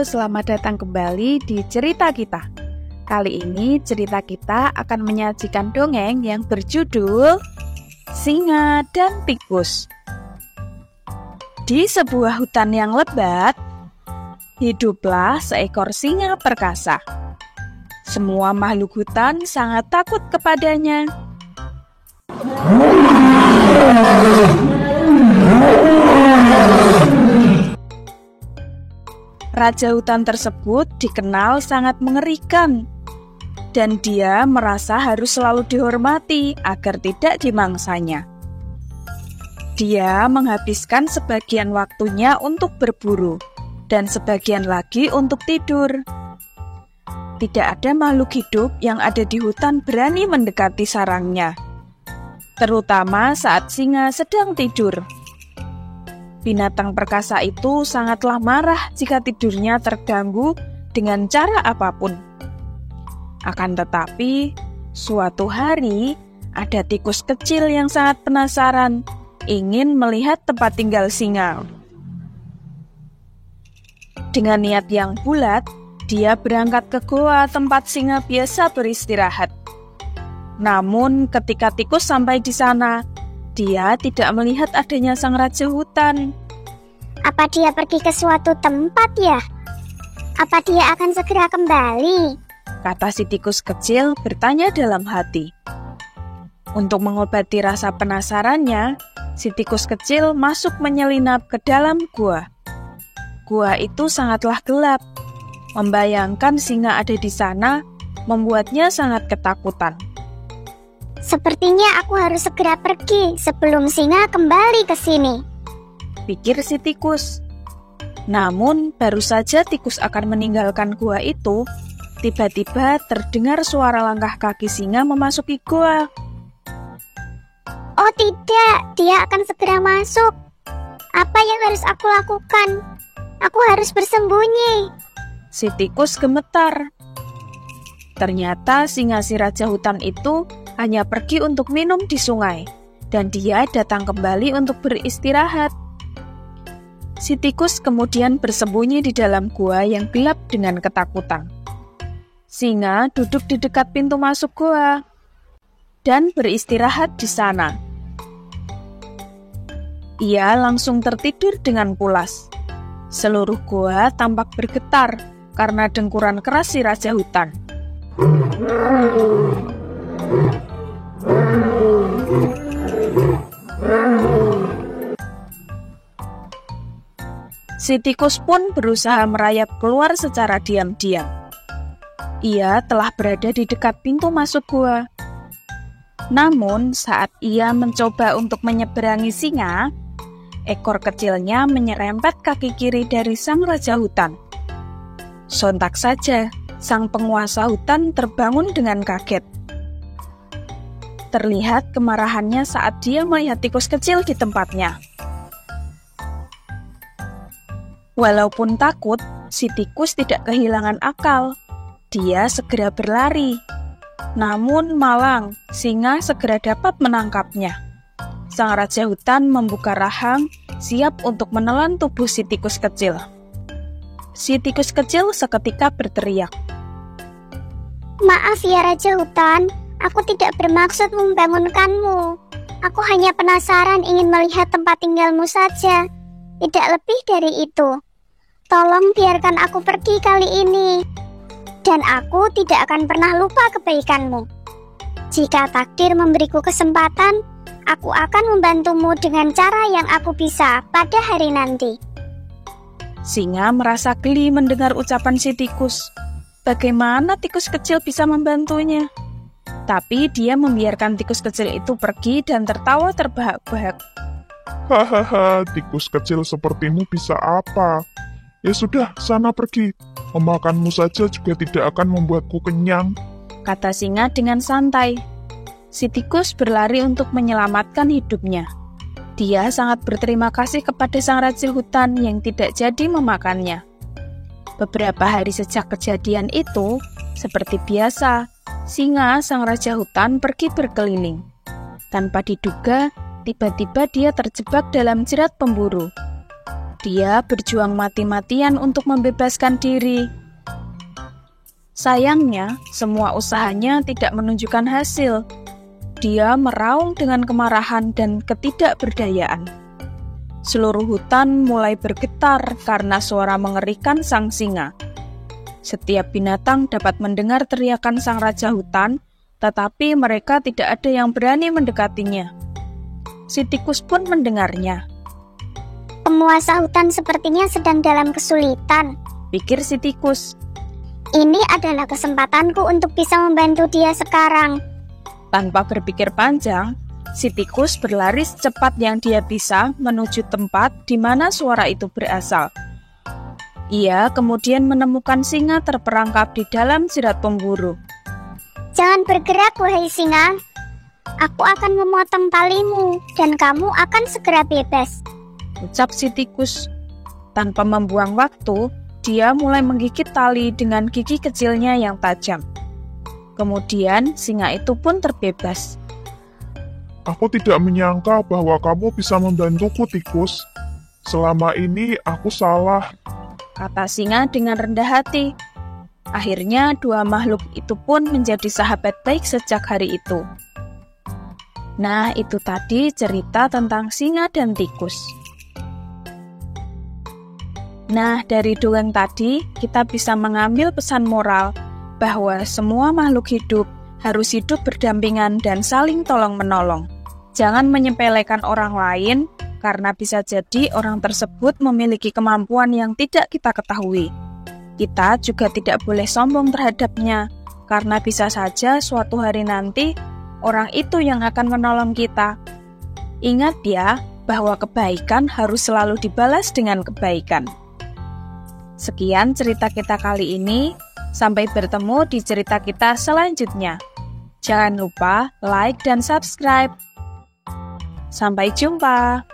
selamat datang kembali di cerita kita. Kali ini cerita kita akan menyajikan dongeng yang berjudul Singa dan Tikus. Di sebuah hutan yang lebat, hiduplah seekor singa perkasa. Semua makhluk hutan sangat takut kepadanya. Raja hutan tersebut dikenal sangat mengerikan, dan dia merasa harus selalu dihormati agar tidak dimangsanya. Dia menghabiskan sebagian waktunya untuk berburu, dan sebagian lagi untuk tidur. Tidak ada makhluk hidup yang ada di hutan berani mendekati sarangnya, terutama saat singa sedang tidur. Binatang perkasa itu sangatlah marah jika tidurnya terganggu dengan cara apapun. Akan tetapi, suatu hari ada tikus kecil yang sangat penasaran, ingin melihat tempat tinggal singa. Dengan niat yang bulat, dia berangkat ke goa tempat singa biasa beristirahat. Namun, ketika tikus sampai di sana, dia tidak melihat adanya sang raja hutan. Apa dia pergi ke suatu tempat ya? Apa dia akan segera kembali? Kata si tikus kecil bertanya dalam hati. Untuk mengobati rasa penasarannya, si tikus kecil masuk menyelinap ke dalam gua. Gua itu sangatlah gelap. Membayangkan singa ada di sana membuatnya sangat ketakutan. Sepertinya aku harus segera pergi sebelum singa kembali ke sini, pikir si tikus. Namun, baru saja tikus akan meninggalkan gua itu, tiba-tiba terdengar suara langkah kaki singa memasuki gua. Oh tidak, dia akan segera masuk. Apa yang harus aku lakukan? Aku harus bersembunyi. Si tikus gemetar. Ternyata singa si raja hutan itu hanya pergi untuk minum di sungai, dan dia datang kembali untuk beristirahat. Si tikus kemudian bersembunyi di dalam gua yang gelap dengan ketakutan. Singa duduk di dekat pintu masuk gua dan beristirahat di sana. Ia langsung tertidur dengan pulas. Seluruh gua tampak bergetar karena dengkuran keras si raja hutan. Si tikus pun berusaha merayap keluar secara diam-diam. Ia telah berada di dekat pintu masuk gua. Namun, saat ia mencoba untuk menyeberangi singa, ekor kecilnya menyerempet kaki kiri dari sang raja hutan. Sontak saja, sang penguasa hutan terbangun dengan kaget. Terlihat kemarahannya saat dia melihat tikus kecil di tempatnya. Walaupun takut, si tikus tidak kehilangan akal. Dia segera berlari. Namun malang, singa segera dapat menangkapnya. Sang raja hutan membuka rahang, siap untuk menelan tubuh si tikus kecil. Si tikus kecil seketika berteriak. Maaf ya Raja Hutan, aku tidak bermaksud membangunkanmu. Aku hanya penasaran ingin melihat tempat tinggalmu saja. Tidak lebih dari itu. Tolong biarkan aku pergi kali ini. Dan aku tidak akan pernah lupa kebaikanmu. Jika takdir memberiku kesempatan, aku akan membantumu dengan cara yang aku bisa pada hari nanti. Singa merasa geli mendengar ucapan si tikus. Bagaimana tikus kecil bisa membantunya? Tapi dia membiarkan tikus kecil itu pergi dan tertawa terbahak-bahak. Hahaha, tikus kecil sepertimu bisa apa? Ya sudah, sana pergi. Memakanmu saja juga tidak akan membuatku kenyang, kata singa dengan santai. Si tikus berlari untuk menyelamatkan hidupnya. Dia sangat berterima kasih kepada sang raja hutan yang tidak jadi memakannya. Beberapa hari sejak kejadian itu, seperti biasa, singa sang raja hutan pergi berkeliling. Tanpa diduga, tiba-tiba dia terjebak dalam jerat pemburu. Dia berjuang mati-matian untuk membebaskan diri. Sayangnya, semua usahanya tidak menunjukkan hasil. Dia meraung dengan kemarahan dan ketidakberdayaan. Seluruh hutan mulai bergetar karena suara mengerikan sang singa. Setiap binatang dapat mendengar teriakan sang raja hutan, tetapi mereka tidak ada yang berani mendekatinya. Si tikus pun mendengarnya. Penguasa hutan sepertinya sedang dalam kesulitan, Pikir si tikus. Ini adalah kesempatanku untuk bisa membantu dia sekarang. Tanpa berpikir panjang, si tikus berlari secepat yang dia bisa menuju tempat di mana suara itu berasal. Ia kemudian menemukan singa terperangkap di dalam jerat pemburu. Jangan bergerak, wahai singa. Aku akan memotong talimu, dan kamu akan segera bebas. Ucap si tikus. Tanpa membuang waktu, dia mulai menggigit tali dengan gigi kecilnya yang tajam. Kemudian singa itu pun terbebas. Aku tidak menyangka bahwa kamu bisa membantuku, tikus. Selama ini aku salah. Kata singa dengan rendah hati. Akhirnya dua makhluk itu pun menjadi sahabat baik sejak hari itu. Nah, itu tadi cerita tentang singa dan tikus. Nah, dari dongeng tadi kita bisa mengambil pesan moral bahwa semua makhluk hidup harus hidup berdampingan dan saling tolong-menolong. Jangan menyepelekan orang lain, karena bisa jadi orang tersebut memiliki kemampuan yang tidak kita ketahui. Kita juga tidak boleh sombong terhadapnya, karena bisa saja suatu hari nanti orang itu yang akan menolong kita. Ingat ya, bahwa kebaikan harus selalu dibalas dengan kebaikan. Sekian cerita kita kali ini, sampai bertemu di cerita kita selanjutnya. Jangan lupa like dan subscribe. Sampai jumpa.